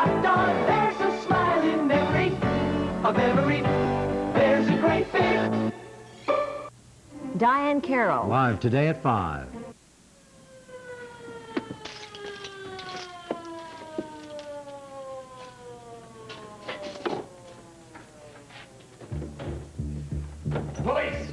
hot dog. There's a smile in every, of every. There's a great big. Diane Carroll. Live today at 5. Police!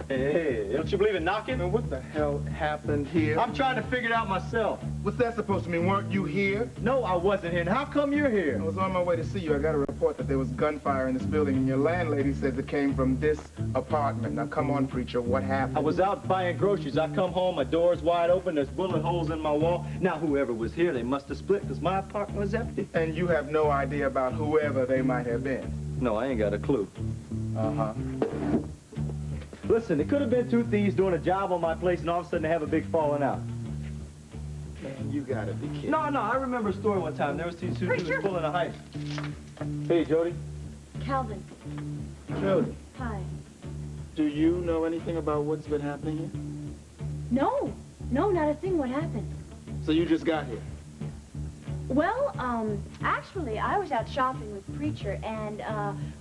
Hey, don't you believe in knocking? Man, what the hell happened here? I'm trying to figure it out myself. What's that supposed to mean? Weren't you here? No, I wasn't here. And how come you're here? I was on my way to see you. I got a report that there was gunfire in this building, and your landlady says it came from this apartment. Now, come on, preacher, what happened? I was out buying groceries. I come home, my door's wide open, there's bullet holes in my wall. Now, whoever was here, they must have split, because my apartment was empty. And you have no idea about whoever they might have been? No, I ain't got a clue. Uh-huh. Listen, it could have been two thieves doing a job on my place, and all of a sudden they have a big falling out. Man, you gotta be kidding. No, I remember a story one time. There was two dudes pulling a heist. Hey, Jody. Calvin. Jody, Hi. do you know anything about what's been happening here? No, not a thing. What happened? So you just got here? Well, actually, I was out shopping with Preacher, and,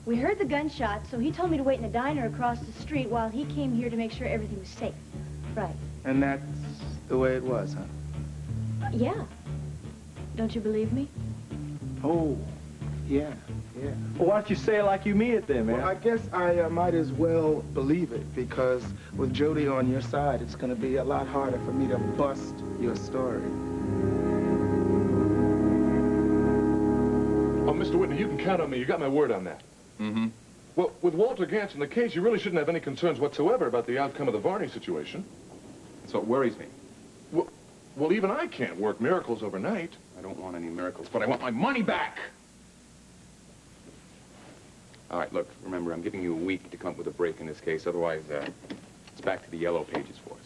we heard the gunshot, so he told me to wait in the diner across the street while he came here to make sure everything was safe. Right. And that's the way it was, huh? Yeah. Don't you believe me? Oh, yeah. Well, why don't you say it like you mean it then, man? Well, I guess I might as well believe it, because with Jody on your side, it's going to be a lot harder for me to bust your story. Oh, Mr. Whitney, you can count on me. You got my word on that. Mm-hmm. Well, with Walter Gantz in the case, you really shouldn't have any concerns whatsoever about the outcome of the Varney situation. That's what worries me. Well, even I can't work miracles overnight. I don't want any miracles, but I want my money back! All right, look, remember, I'm giving you a week to come up with a break in this case. Otherwise, it's back to the yellow pages for us.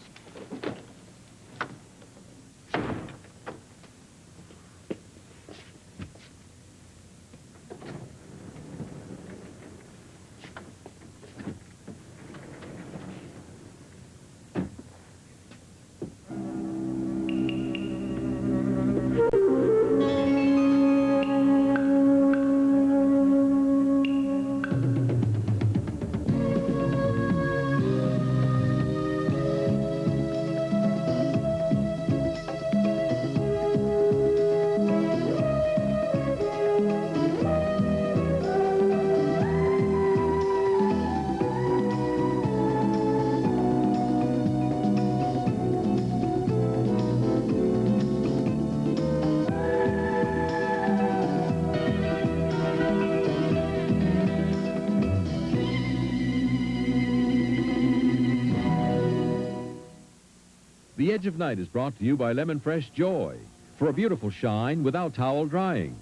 The Edge of Night is brought to you by Lemon Fresh Joy for a beautiful shine without towel drying.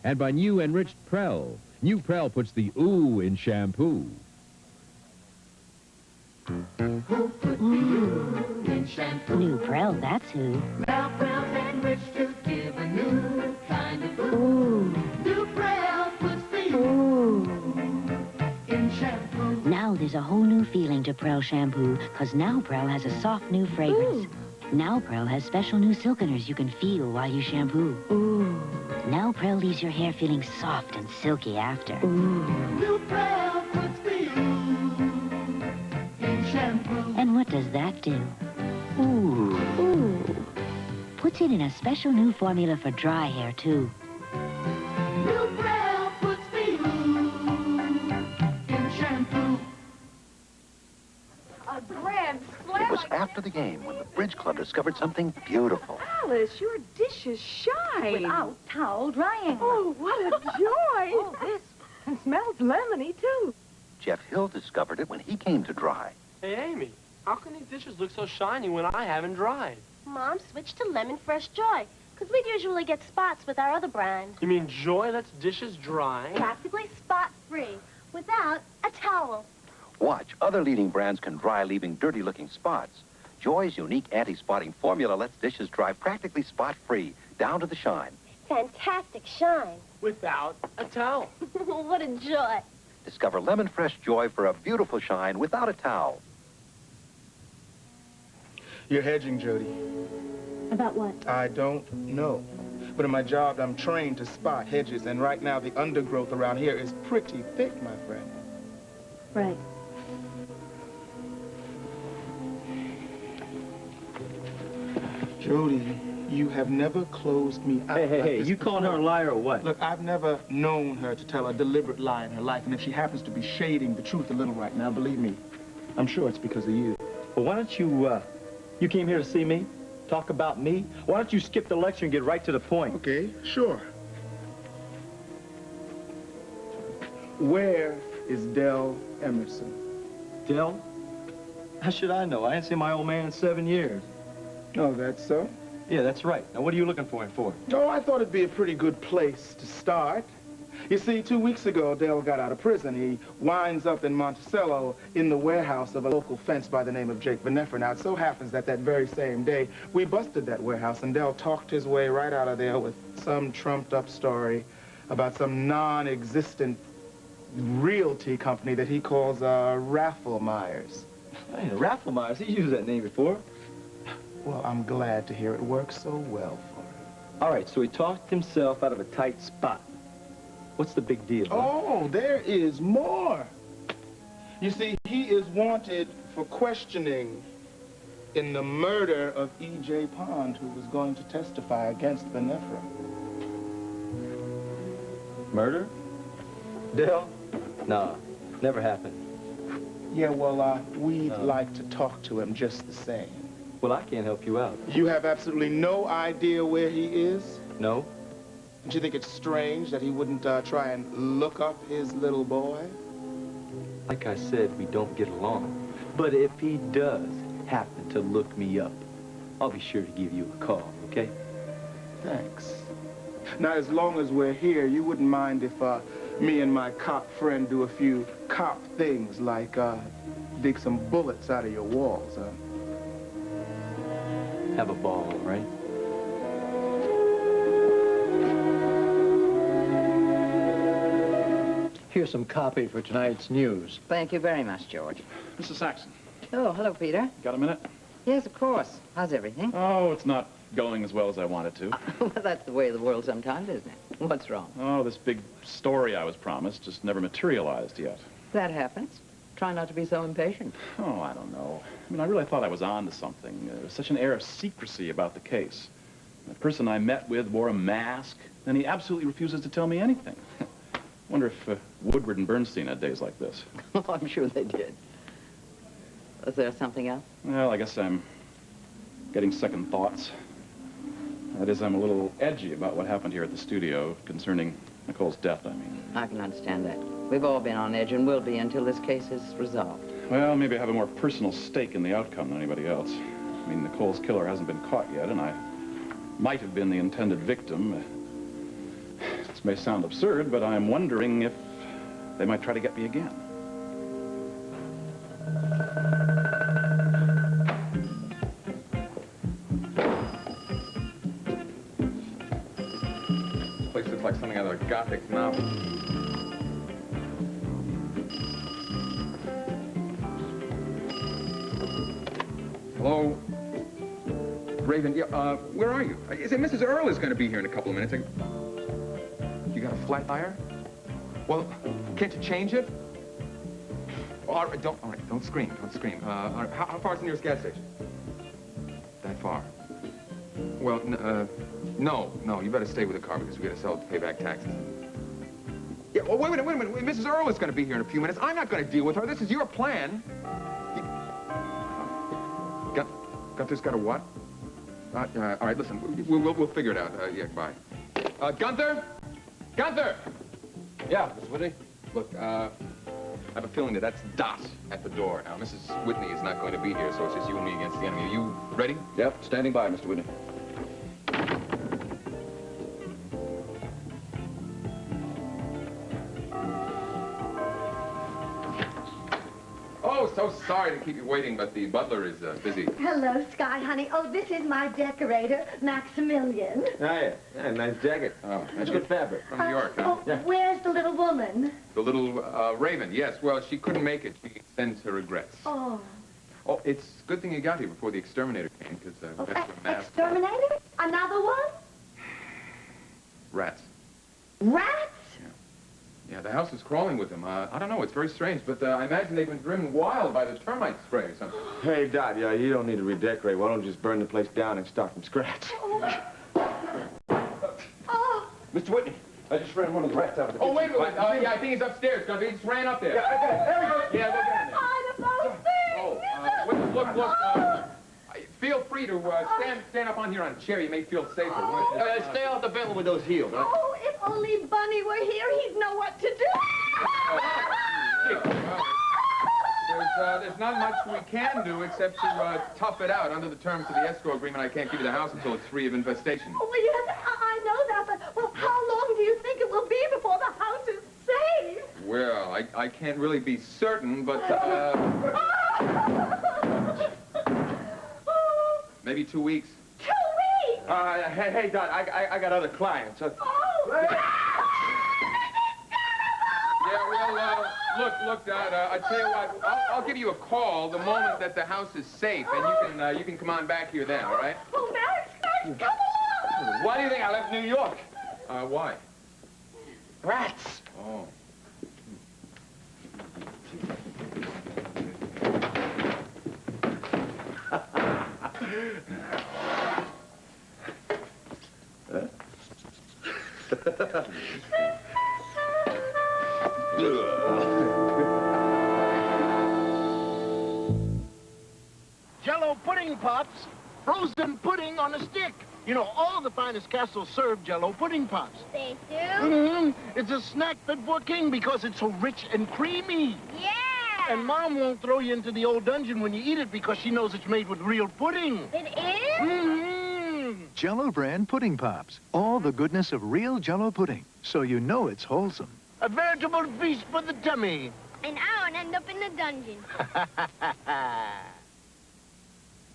And by new enriched Prel. New Prel puts the ooh in shampoo. New Prel, that's who. Now Prell's enriched to give a new kind of ooh. New Prell puts the ooh in shampoo. Now there's a whole new feeling to Prel shampoo, because Now Prel has a soft new fragrance. Now Prel has special new silkeners you can feel while you shampoo. Ooh. Now Prel leaves your hair feeling soft and silky after. Ooh. New Prell puts the ooh in shampoo. And what does that do? Ooh. Ooh. Puts it in a special new formula for dry hair, too. New Prell puts the ooh in shampoo. A grand slam. It was after the game when the Bridge Club discovered something beautiful. Alice, your dishes shine. Without towel drying. Oh, what a joy. Oh, this smells lemony, too. Jeff Hill discovered it when he came to dry. Hey, Amy, how can these dishes look so shiny when I haven't dried? Mom switched to Lemon Fresh Joy, because we'd usually get spots with our other brand. You mean Joy lets dishes dry? Practically spot-free, without a towel. Watch, other leading brands can dry, leaving dirty-looking spots. Joy's unique anti-spotting formula lets dishes dry practically spot-free, down to the shine. Fantastic shine. Without a towel. What a joy. Discover Lemon Fresh Joy for a beautiful shine without a towel. You're hedging, Jody. About what? I don't know. But in my job, I'm trained to spot hedges, and right now the undergrowth around here is pretty thick, my friend. Right. Jody, you have never closed me out. Hey, you calling her a liar or what? Look, I've never known her to tell a deliberate lie in her life, and if she happens to be shading the truth a little right now, believe me, I'm sure it's because of you. Well, why don't you came here to see me? Talk about me? Why don't you skip the lecture and get right to the point? Okay, sure. Where is Del Emerson? Del? How should I know? I ain't seen my old man in 7 years. Oh, that's so? Yeah, that's right. Now, what are you looking for him for? Oh, I thought it'd be a pretty good place to start. You see, 2 weeks ago, Dale got out of prison. He winds up in Monticello in the warehouse of a local fence by the name of Jake Vaneffer. Now, it so happens that that very same day, we busted that warehouse, and Dale talked his way right out of there with some trumped-up story about some non-existent realty company that he calls Rafflemeyers. Hey, Rafflemeyers, he's used that name before. Well, I'm glad to hear it works so well for him. All right, so he talked himself out of a tight spot. What's the big deal? Oh, there is more. You see, he is wanted for questioning in the murder of E.J. Pond, who was going to testify against Vaneffer. Murder? Dale? No, never happened. Yeah, well, we'd like to talk to him just the same. Well, I can't help you out. You have absolutely no idea where he is? No. Don't you think it's strange that he wouldn't try and look up his little boy? Like I said, we don't get along. But if he does happen to look me up, I'll be sure to give you a call, okay? Thanks. Now, as long as we're here, you wouldn't mind if me and my cop friend do a few cop things like dig some bullets out of your walls, huh? Have a ball, all right? Here's some copy for tonight's news. Thank you very much, George. Mrs. Saxon. Oh, hello, Peter. Got a minute? Yes, of course. How's everything? Oh, it's not going as well as I wanted to. Well, that's the way of the world sometimes, isn't it? What's wrong? Oh, this big story I was promised just never materialized yet. That happens. Try not to be so impatient. Oh, I don't know. I mean, I really thought I was on to something. There was such an air of secrecy about the case. The person I met with wore a mask, and he absolutely refuses to tell me anything. Wonder if Woodward and Bernstein had days like this. Oh, I'm sure they did. Was there something else? Well, I guess I'm getting second thoughts. That is, I'm a little edgy about what happened here at the studio concerning Nicole's death, I mean. I can understand that. We've all been on edge and will be until this case is resolved. Well, maybe I have a more personal stake in the outcome than anybody else. I mean, Nicole's killer hasn't been caught yet, and I might have been the intended victim. This may sound absurd, but I'm wondering if they might try to get me again. This place looks like something out of a Gothic novel. Hello? Raven, yeah, where are you? Is it Mrs. Earle is going to be here in a couple of minutes? You got a flat tire? Well, can't you change it? Oh, all right, don't scream, don't scream. All right, how far is the nearest gas station? That far. Well, no, you better stay with the car because we got to sell it to pay back taxes. Yeah, well, wait a minute. Mrs. Earle is going to be here in a few minutes. I'm not going to deal with her. This is your plan. Gunther's got a what? All right, listen, we'll figure it out. Yeah, bye. Gunther? Gunther! Yeah, Miss Whitney? Look, I have a feeling that that's Dot at the door. Now, Mrs. Whitney is not going to be here, so it's just you and me against the enemy. Are you ready? Yep, standing by, Mr. Whitney. Oh, so sorry to keep you waiting, but the butler is busy. Hello, Sky, honey. Oh, this is my decorator, Maximilian. Yeah, nice jacket. Oh, That's good fabric. From New York, huh? Oh, where's the little woman? The little Raven, yes. Well, she couldn't make it. She sends her regrets. Oh. Oh, it's a good thing you got here before the exterminator came, because we had to mask. Exterminator? Another one? Rats. Rats? Yeah, the house is crawling with them. I don't know, it's very strange, but I imagine they've been driven wild by the termite spray or something. Hey, Dot, yeah, you don't need to redecorate. Why don't you just burn the place down and start from scratch? Mr. Whitney, I just ran one of the rats out of the kitchen. Oh, wait. Yeah, I think he's upstairs. He just ran up there. Yeah, there we go. Yeah, we'll get in there. Look. Feel free to stand up on here on a chair. You may feel safer. Stay off the bench with those heels, huh? Oh, if only Bunny were here, he'd know what to do. There's not much we can do except to tough it out. Under the terms of the escrow agreement, I can't give you the house until it's free of infestation. Oh, well, yes, I know that, but, well, how long do you think it will be before the house is safe? Well, I can't really be certain, but, maybe 2 weeks. 2 weeks? Hey, Dot, I got other clients. Yeah, well, look, Dad, I tell you what, I'll give you a call the moment that the house is safe, and you can come on back here then, all right? Oh, Max, come on! Why do you think I left New York? Why? Rats. Oh. Jell-O pudding pops, frozen pudding on a stick. You know, all the finest castles serve Jell-O pudding pops. They do? Mm-hmm. It's a snack fit for a king because it's so rich and creamy. Yeah! And Mom won't throw you into the old dungeon when you eat it because she knows it's made with real pudding. It is? Mm-hmm. Jell-O brand pudding pops. All the goodness of real Jell-O pudding, so you know it's wholesome. A veritable feast for the tummy. And I won't end up in the dungeon.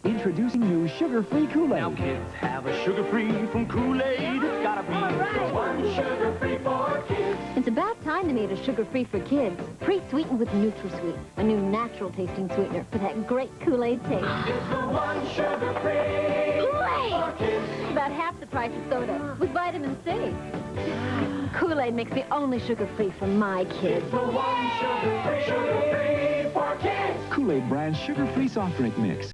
Introducing new sugar-free Kool-Aid. Now kids have a sugar-free from Kool-Aid. It's gotta be the one sugar-free for kids. It's about time to make a sugar-free for kids. Pre-sweetened with NutraSweet, a new natural-tasting sweetener for that great Kool-Aid taste. It's the one sugar-free for kids. About half the price of soda, with vitamin C. Kool-Aid makes the only sugar-free for my kids. It's the one sugar-free for kids. Kool-Aid brand sugar-free soft drink mix.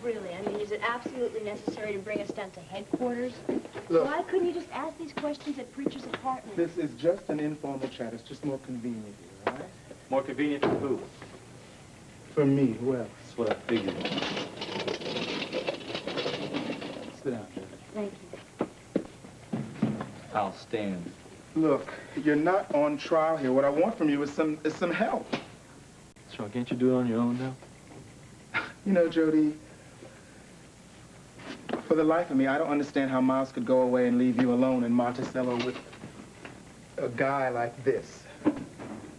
Really, I mean, is it absolutely necessary to bring us down to headquarters? Look. Why couldn't you just ask these questions at Preacher's apartment? This is just an informal chat. It's just more convenient here, all right? More convenient for who? For me, who else? That's what I figured. Sit down, Judge. Thank you. I'll stand. Look, you're not on trial here. What I want from you is some help. So can't you do it on your own now? You know, Jody, for the life of me, I don't understand how Miles could go away and leave you alone in Monticello with a guy like this.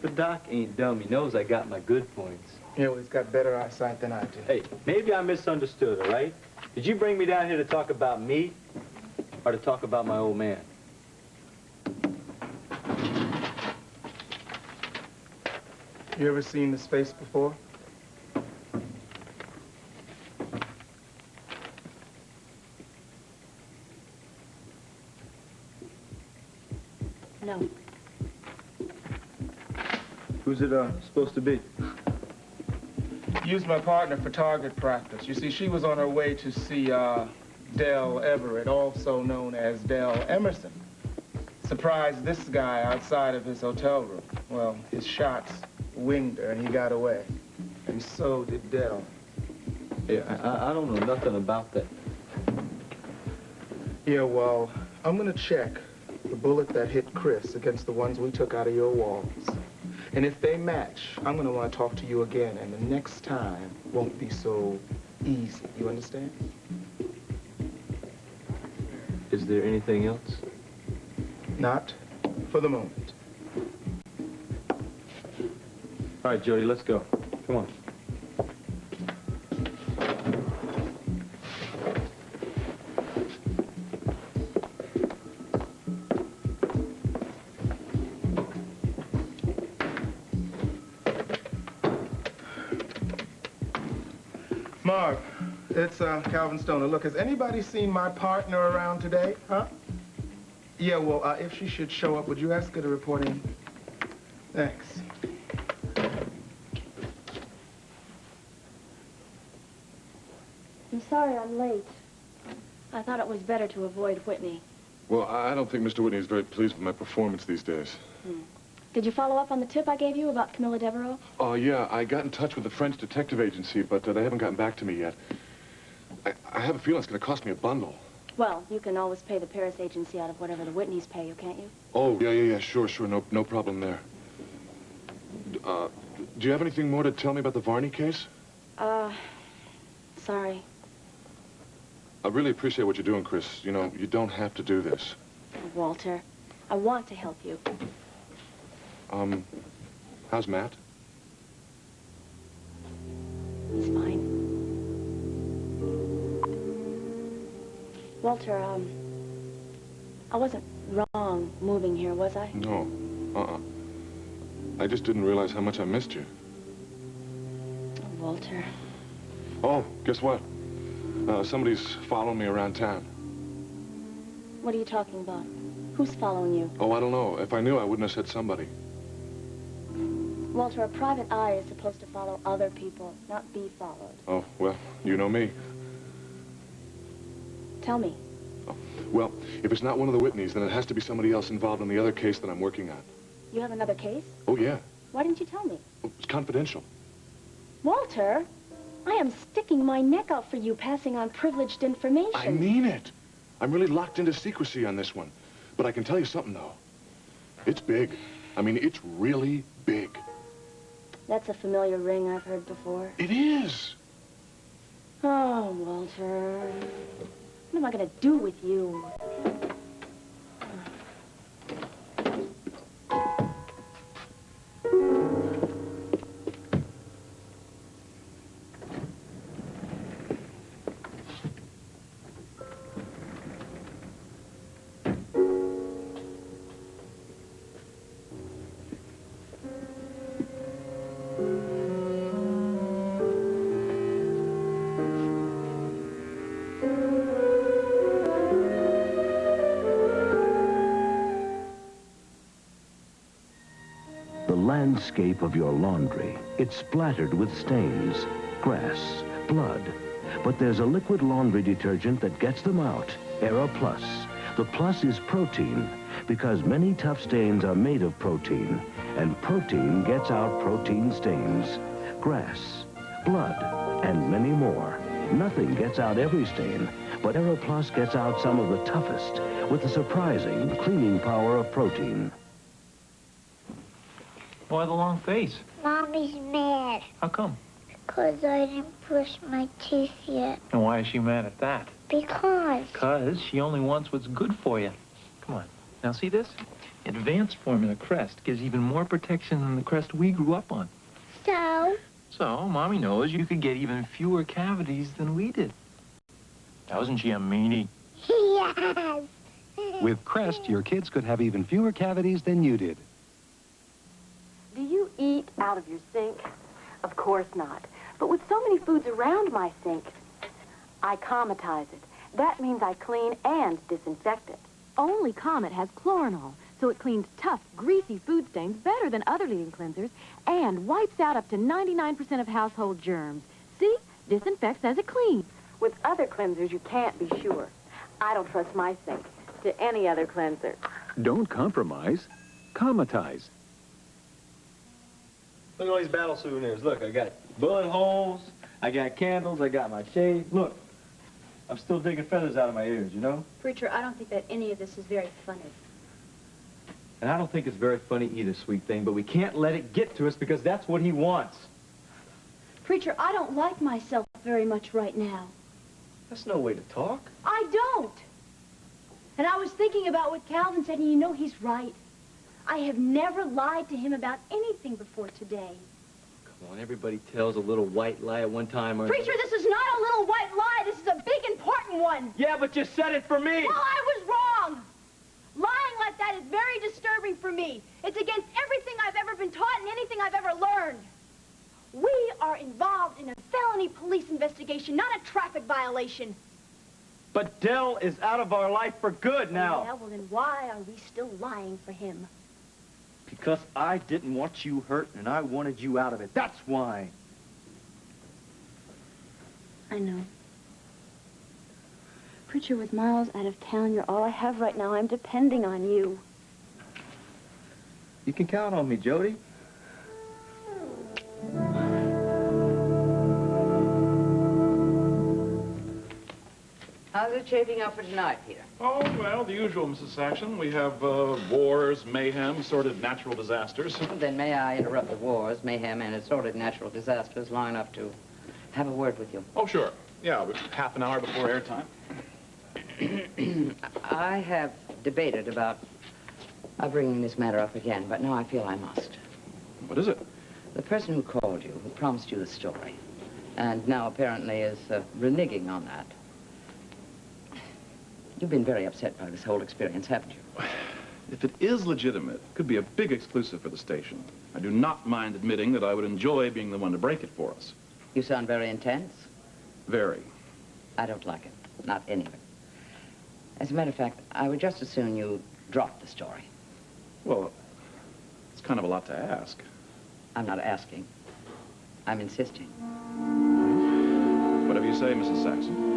But Doc ain't dumb. He knows I got my good points. Yeah, well, he's got better eyesight than I do. Hey, maybe I misunderstood, all right? Did you bring me down here to talk about me or to talk about my old man? You ever seen this face before? No. Who's it supposed to be? Used my partner for target practice. You see, she was on her way to see Dell Everett, also known as Dell Emerson. Surprised this guy outside of his hotel room. Well, his shots winged her and he got away. And so did Dell. Yeah, I don't know nothing about that. Yeah, well, I'm gonna check the bullet that hit Chris against the ones we took out of your walls. And if they match, I'm gonna want to talk to you again, and the next time won't be so easy. You understand? Is there anything else? Not for the moment. All right, Jody, let's go. Come on. Mark, It's Calvin Stoner. Look, has anybody seen my partner around today? Huh? Yeah, well, if she should show up, would you ask her to report in? Thanks. I'm sorry I'm late. I thought it was better to avoid Whitney. Well, I don't think Mr. Whitney is very pleased with my performance these days. Did you follow up on the tip I gave you about Camilla Devereaux? Oh, yeah, I got in touch with the French detective agency, but they haven't gotten back to me yet. I have a feeling it's going to cost me a bundle. Well, you can always pay the Paris agency out of whatever the Whitneys pay you, can't you? Oh, yeah, sure, no problem there. Do you have anything more to tell me about the Varney case? Sorry. I really appreciate what you're doing, Chris. You know, you don't have to do this. Walter, I want to help you. How's Matt? He's fine. Walter, I wasn't wrong moving here, was I? No. I just didn't realize how much I missed you. Oh, Walter. Oh, guess what? Somebody's following me around town. What are you talking about? Who's following you? Oh, I don't know. If I knew, I wouldn't have said somebody. Walter, a private eye is supposed to follow other people, not be followed. Oh, well, you know me. Tell me. Oh, well, if it's not one of the Whitneys, then it has to be somebody else involved in the other case that I'm working on. You have another case? Oh, yeah. Why didn't you tell me? Oh, it's confidential. Walter, I am sticking my neck out for you passing on privileged information. I mean it. I'm really locked into secrecy on this one. But I can tell you something, though. It's big. I mean, it's really big. That's a familiar ring I've heard before. It is. Oh, Walter. What am I going to do with you? Landscape of your laundry. It's splattered with stains, grass, blood. But there's a liquid laundry detergent that gets them out, Aero Plus. The plus is protein, because many tough stains are made of protein, and protein gets out protein stains, grass, blood, and many more. Nothing gets out every stain, but Aero Plus gets out some of the toughest with the surprising cleaning power of protein. Why the long face? Mommy's mad. How come? Because I didn't brush my teeth yet. And why is she mad at that? Because. Because she only wants what's good for you. Come on. Now see this? Advanced Formula Crest gives even more protection than the Crest we grew up on. So? So, Mommy knows you could get even fewer cavities than we did. Wasn't she a meanie? Yes. With Crest, your kids could have even fewer cavities than you did. Do you eat out of your sink? Of course not. But with so many foods around my sink, I cometize it. That means I clean and disinfect it. Only Comet has chlorinol, so it cleans tough, greasy food stains better than other leading cleansers and wipes out up to 99% of household germs. See? Disinfects as it cleans. With other cleansers, you can't be sure. I don't trust my sink to any other cleanser. Don't compromise. Cometize. Look at all these battle souvenirs. Look, I got bullet holes, I got candles, I got my shade. Look, I'm still digging feathers out of my ears, you know? Preacher, I don't think that any of this is very funny. And I don't think it's very funny either, sweet thing, but we can't let it get to us because that's what he wants. Preacher, I don't like myself very much right now. That's no way to talk. I don't. And I was thinking about what Calvin said, and you know he's right. I have never lied to him about anything before today. Come on, everybody tells a little white lie at one time or... Preacher, this is not a little white lie. This is a big, important one. Yeah, but you said it for me. Well, I was wrong. Lying like that is very disturbing for me. It's against everything I've ever been taught and anything I've ever learned. We are involved in a felony felony police investigation, not a traffic violation. But Dell is out of our life for good now. Yeah, well, then why are we still lying for him? Because I didn't want you hurt, and I wanted you out of it. That's why. I know. Preacher, with Miles out of town, you're all I have right now. I'm depending on you. You can count on me, Jody. How's it shaping up for tonight, Peter? Oh, well, the usual, Mrs. Saxon. We have wars, mayhem, assorted natural disasters. Then may I interrupt the wars, mayhem, and assorted natural disasters long enough to have a word with you? Oh, sure. Yeah, half an hour before airtime. I have debated about bringing this matter up again, but now I feel I must. What is it? The person who called you, who promised you the story, and now apparently is reneging on that. You've been very upset by this whole experience, haven't you? If it is legitimate, it could be a big exclusive for the station. I do not mind admitting that I would enjoy being the one to break it for us. You sound very intense. Very. I don't like it. Not any of it. As a matter of fact, I would just as soon you drop the story. Well, it's kind of a lot to ask. I'm not asking. I'm insisting. Whatever you say, Mrs. Saxon.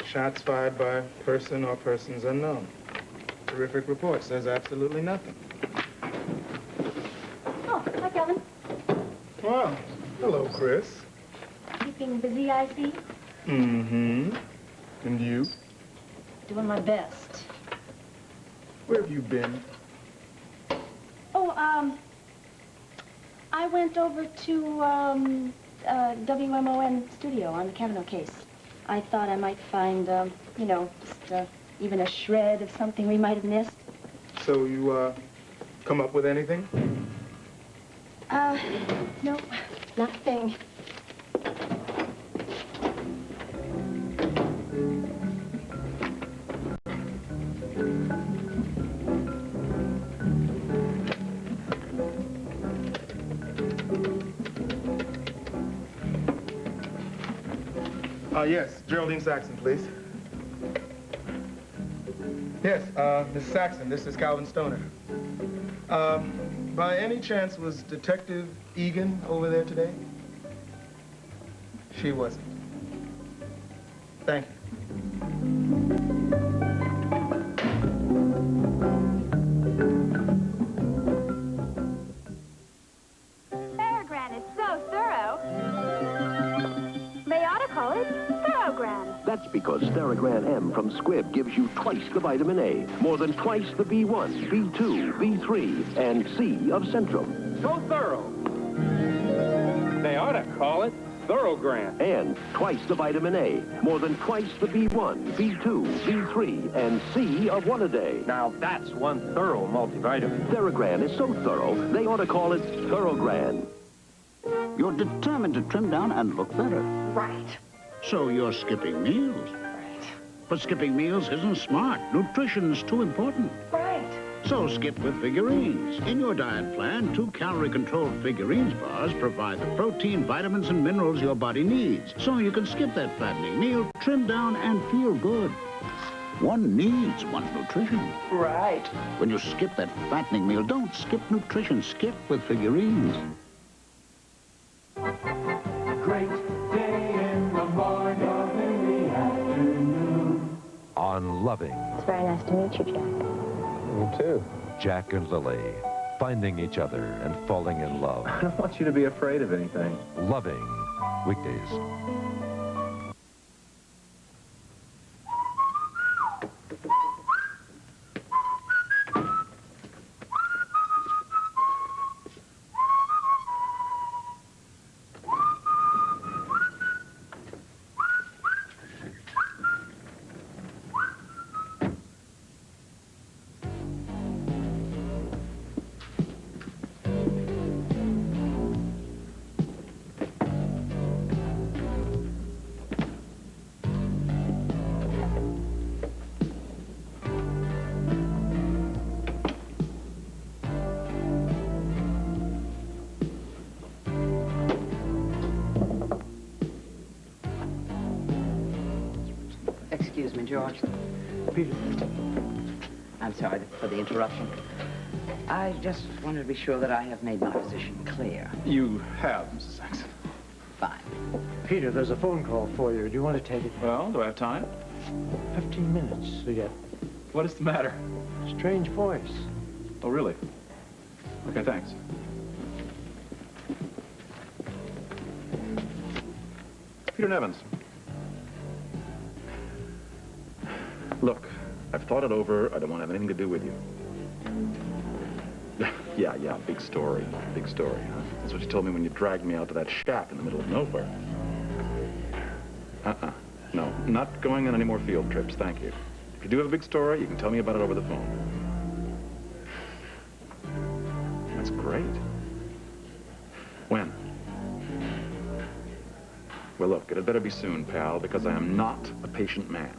Shots fired by person or persons unknown. Terrific report. Says absolutely nothing. Oh, hi, Calvin. Well, hello, Chris. Keeping busy, I see. Mm-hmm. And you? Doing my best. Where have you been? Oh, I went over to, WMON studio on the Kavanaugh case. I thought I might find, you know, just even a shred of something we might have missed. So you, come up with anything? No, nothing. Yes, Geraldine Saxon, please. Yes, Miss Saxon, this is Calvin Stoner. By any chance, was Detective Egan over there today? She wasn't. Thank you. Thorogran is so thorough. They ought to call it Thorogran. That's because Thorogran M from Squibb gives you twice the vitamin A, more than twice the B1, B2, B3, and C of Centrum. So thorough. They ought to call it Thorogran. And twice the vitamin A, more than twice the B1, B2, B3, and C of One A Day. Now that's one thorough multivitamin. Thorogran is so thorough, they ought to call it Thorogran. You're determined to trim down and look better. Right. So you're skipping meals. Right. But skipping meals isn't smart. Nutrition's too important. Right. So skip with figurines. In your diet plan, 2 calorie-controlled figurines bars provide the protein, vitamins, and minerals your body needs. So you can skip that fattening meal, trim down, and feel good. One needs one's nutrition. Right. When you skip that fattening meal, don't skip nutrition. Skip with figurines. Great day in the morning, in the afternoon. On Loving. It's very nice to meet you, Jack. You too. Jack and Lily, finding each other and falling in love. I don't want you to be afraid of anything. Loving. Weekdays. excuse me, George. Peter. I'm sorry for the interruption. I just wanted to be sure that I have made my position clear. You have, Mrs. Saxon. Fine. Peter, there's a phone call for you. Do you want to take it? Well, do I have time? 15 minutes to get. What is the matter? Strange voice. Oh, really? Okay, thanks. Peter Nevins. Look, I've thought it over. I don't want to have anything to do with you. Yeah, big story. Big story, huh? That's what you told me when you dragged me out to that shack in the middle of nowhere. No, not going on any more field trips, thank you. If you do have a big story, you can tell me about it over the phone. That's great. When? Well, look, it had better be soon, pal, because I am not a patient man.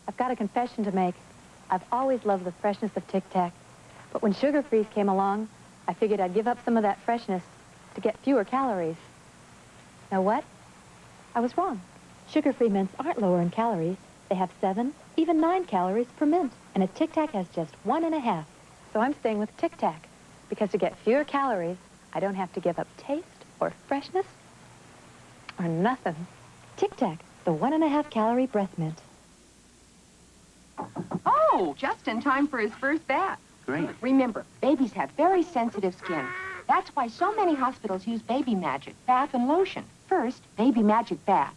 I've got a confession to make. I've always loved the freshness of Tic Tac. But when Sugar Freeze came along, I figured I'd give up some of that freshness to get fewer calories. Know what? I was wrong. Sugar-free mints aren't lower in calories. They have 7, even 9 calories per mint. And a Tic Tac has just 1.5. So I'm staying with Tic Tac. Because to get fewer calories, I don't have to give up taste or freshness or nothing. Tic Tac, the 1.5 calorie breath mint. Oh, just in time for his first bath. Great. Remember, babies have very sensitive skin. That's why so many hospitals use Baby Magic bath and lotion. First, Baby Magic Bath.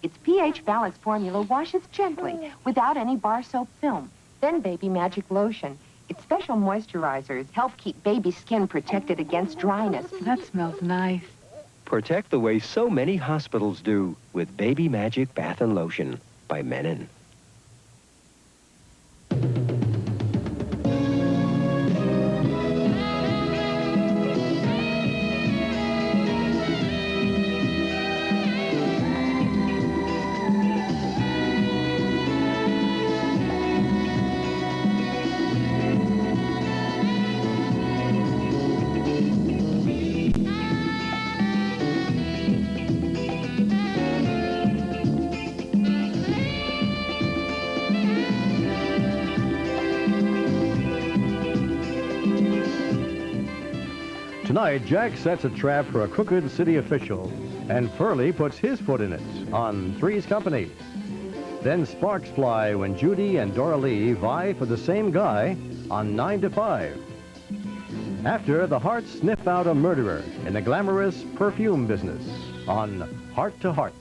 Its pH balance formula washes gently without any bar soap film. Then Baby Magic Lotion. Its special moisturizers help keep baby skin protected against dryness. That smells nice. Protect the way so many hospitals do with Baby Magic Bath and Lotion by Menon. Tonight, Jack sets a trap for a crooked city official, and Furley puts his foot in it on Three's Company. Then sparks fly when Judy and Dora Lee vie for the same guy on 9 to 5. After, the Hearts sniff out a murderer in the glamorous perfume business on Heart to Heart.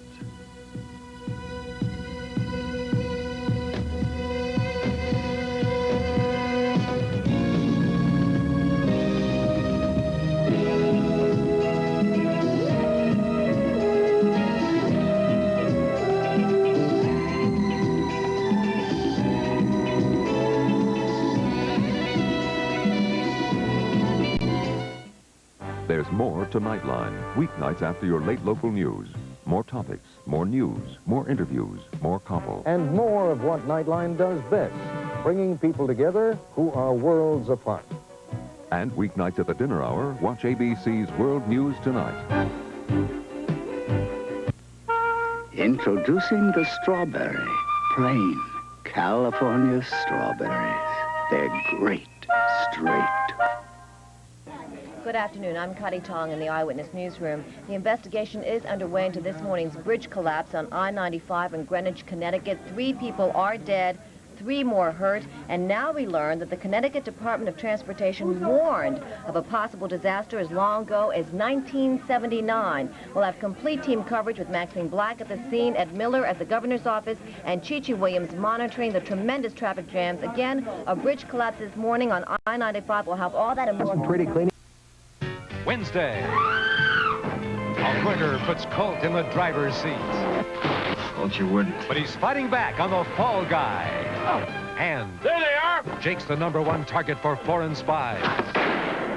There's more to Nightline, weeknights after your late local news. More topics, more news, more interviews, more couple. And more of what Nightline does best, bringing people together who are worlds apart. And weeknights at the dinner hour, watch ABC's World News Tonight. Introducing the strawberry. Plain California strawberries. They're great straight. Good afternoon. I'm Connie Tong in the Eyewitness Newsroom. The investigation is underway into this morning's bridge collapse on I-95 in Greenwich, Connecticut. 3 people are dead, 3 more hurt, and now we learn that the Connecticut Department of Transportation warned of a possible disaster as long ago as 1979. We'll have complete team coverage with Maxine Black at the scene, Ed Miller at the governor's office, and Chi-Chi Williams monitoring the tremendous traffic jams. Again, a bridge collapse this morning on I-95. We'll have all that and more. Pretty clean. Wednesday. A winner puts Colt in the driver's seat. Colt, you wouldn't. But he's fighting back on the fall guy. And there they are. Jake's the #1 target for foreign spies.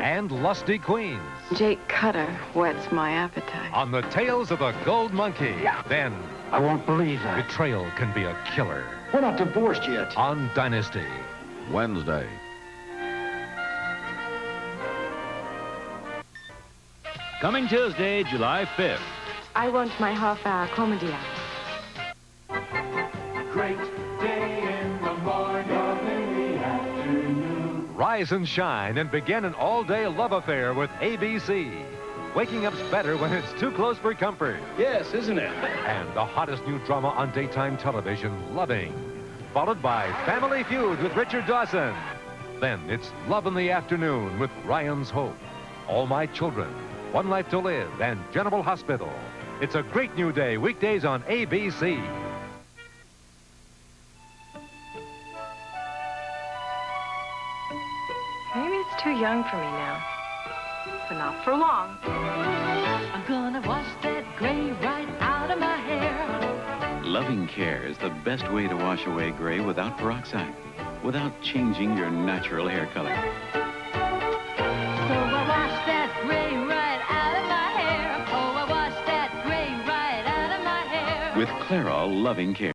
And lusty queens. Jake Cutter whets my appetite. On the tails of the Gold Monkey. Then I won't believe that. Betrayal can be a killer. We're not divorced yet. On Dynasty. Wednesday. Coming Tuesday, July 5th. I want my half-hour comedy act. Great day in the morning, love in the afternoon. Rise and shine and begin an all-day love affair with ABC. Waking up's better when it's too close for comfort. Yes, isn't it? And the hottest new drama on daytime television, Loving. Followed by Family Feud with Richard Dawson. Then it's Love in the Afternoon with Ryan's Hope. All My Children, One Life to Live, and General Hospital. It's a great new day, weekdays on ABC. Maybe it's too young for me now, but not for long. I'm gonna wash that gray right out of my hair. Loving Care is the best way to wash away gray without peroxide, without changing your natural hair color. So I wash that gray right out of my hair. Oh, I wash that gray right out of my hair. With Clairol Loving Care.